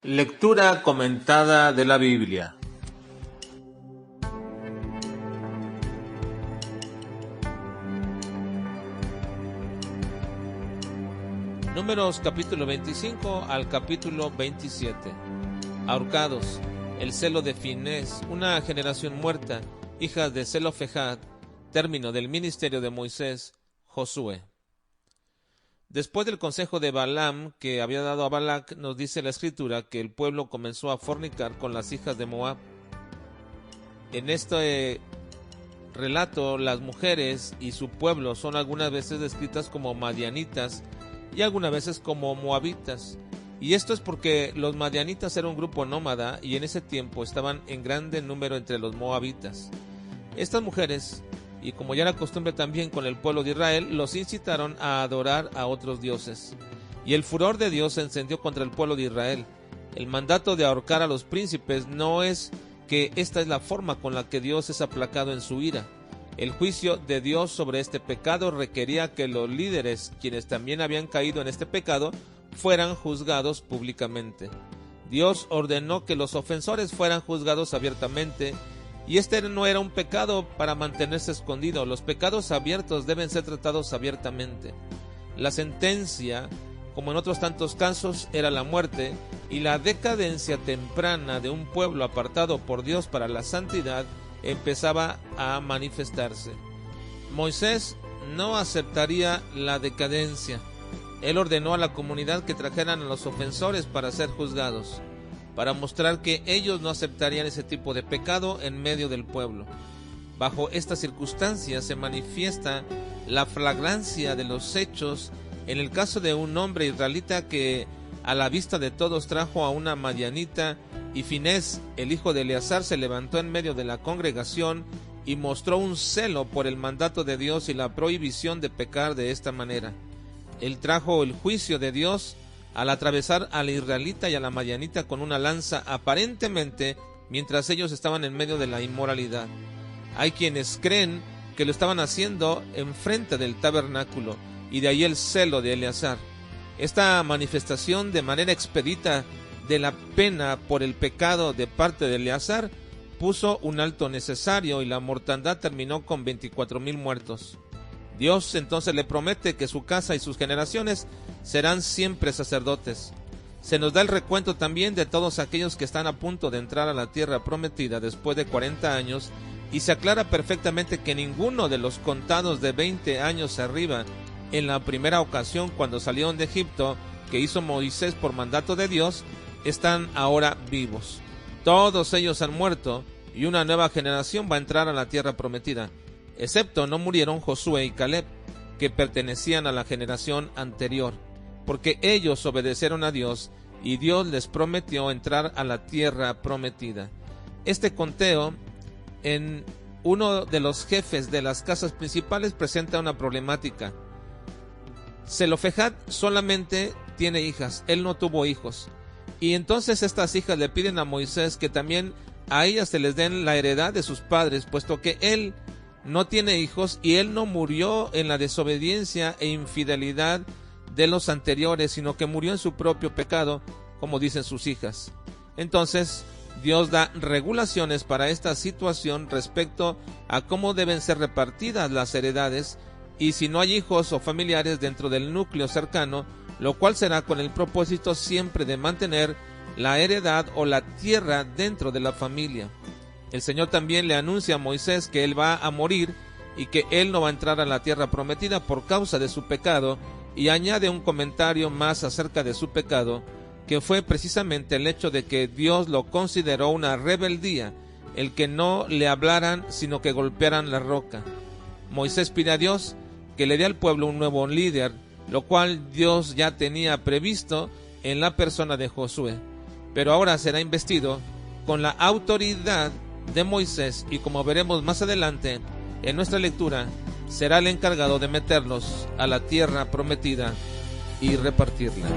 Lectura comentada de la Biblia. Números capítulo 25 al capítulo 27. Ahorcados, el celo de Finés, una generación muerta, hijas de Zelofejad, término del ministerio de Moisés, Josué. Después del consejo de Balaam que había dado a Balac, nos dice la escritura que el pueblo comenzó a fornicar con las hijas de Moab. En este relato, las mujeres y su pueblo son algunas veces descritas como madianitas y algunas veces como moabitas. Y esto es porque los madianitas eran un grupo nómada y en ese tiempo estaban en grande número entre los moabitas. Estas mujeres, y como ya era costumbre también con el pueblo de Israel, los incitaron a adorar a otros dioses. Y el furor de Dios se encendió contra el pueblo de Israel. El mandato de ahorcar a los príncipes no es que esta es la forma con la que Dios es aplacado en su ira. El juicio de Dios sobre este pecado requería que los líderes, quienes también habían caído en este pecado, fueran juzgados públicamente. Dios ordenó que los ofensores fueran juzgados abiertamente. Y este no era un pecado para mantenerse escondido. Los pecados abiertos deben ser tratados abiertamente. La sentencia, como en otros tantos casos, era la muerte, y la decadencia temprana de un pueblo apartado por Dios para la santidad empezaba a manifestarse. Moisés no aceptaría la decadencia. Él ordenó a la comunidad que trajeran a los ofensores para ser juzgados, para mostrar que ellos no aceptarían ese tipo de pecado en medio del pueblo. Bajo estas circunstancias se manifiesta la flagrancia de los hechos en el caso de un hombre israelita que a la vista de todos trajo a una madianita, y Finés, el hijo de Eleazar, se levantó en medio de la congregación y mostró un celo por el mandato de Dios y la prohibición de pecar de esta manera. Él trajo el juicio de Dios al atravesar a la israelita y a la madianita con una lanza, aparentemente mientras ellos estaban en medio de la inmoralidad. Hay quienes creen que lo estaban haciendo enfrente del tabernáculo, y de ahí el celo de Eleazar. Esta manifestación de manera expedita de la pena por el pecado de parte de Eleazar puso un alto necesario, y la mortandad terminó con 24,000 muertos. Dios entonces le promete que su casa y sus generaciones serán siempre sacerdotes. Se nos da el recuento también de todos aquellos que están a punto de entrar a la tierra prometida después de 40 años, y se aclara perfectamente que ninguno de los contados de 20 años arriba, en la primera ocasión cuando salieron de Egipto, que hizo Moisés por mandato de Dios, están ahora vivos. Todos ellos han muerto, y una nueva generación va a entrar a la tierra prometida. Excepto no murieron Josué y Caleb, que pertenecían a la generación anterior, porque ellos obedecieron a Dios y Dios les prometió entrar a la tierra prometida. Este conteo en uno de los jefes de las casas principales presenta una problemática. Zelofejad solamente tiene hijas, él no tuvo hijos, y entonces estas hijas le piden a Moisés que también a ellas se les den la heredad de sus padres, puesto que él no tiene hijos y él no murió en la desobediencia e infidelidad de los anteriores, sino que murió en su propio pecado, como dicen sus hijas. Entonces Dios da regulaciones para esta situación respecto a cómo deben ser repartidas las heredades, y si no hay hijos o familiares dentro del núcleo cercano, lo cual será con el propósito siempre de mantener la heredad o la tierra dentro de la familia. El Señor también le anuncia a Moisés que él va a morir y que él no va a entrar a la tierra prometida por causa de su pecado, y añade un comentario más acerca de su pecado, que fue precisamente el hecho de que Dios lo consideró una rebeldía, el que no le hablaran sino que golpearan la roca. Moisés pide a Dios que le dé al pueblo un nuevo líder, lo cual Dios ya tenía previsto en la persona de Josué, pero ahora será investido con la autoridad de Moisés, y como veremos más adelante en nuestra lectura, será el encargado de meterlos a la tierra prometida y repartirla.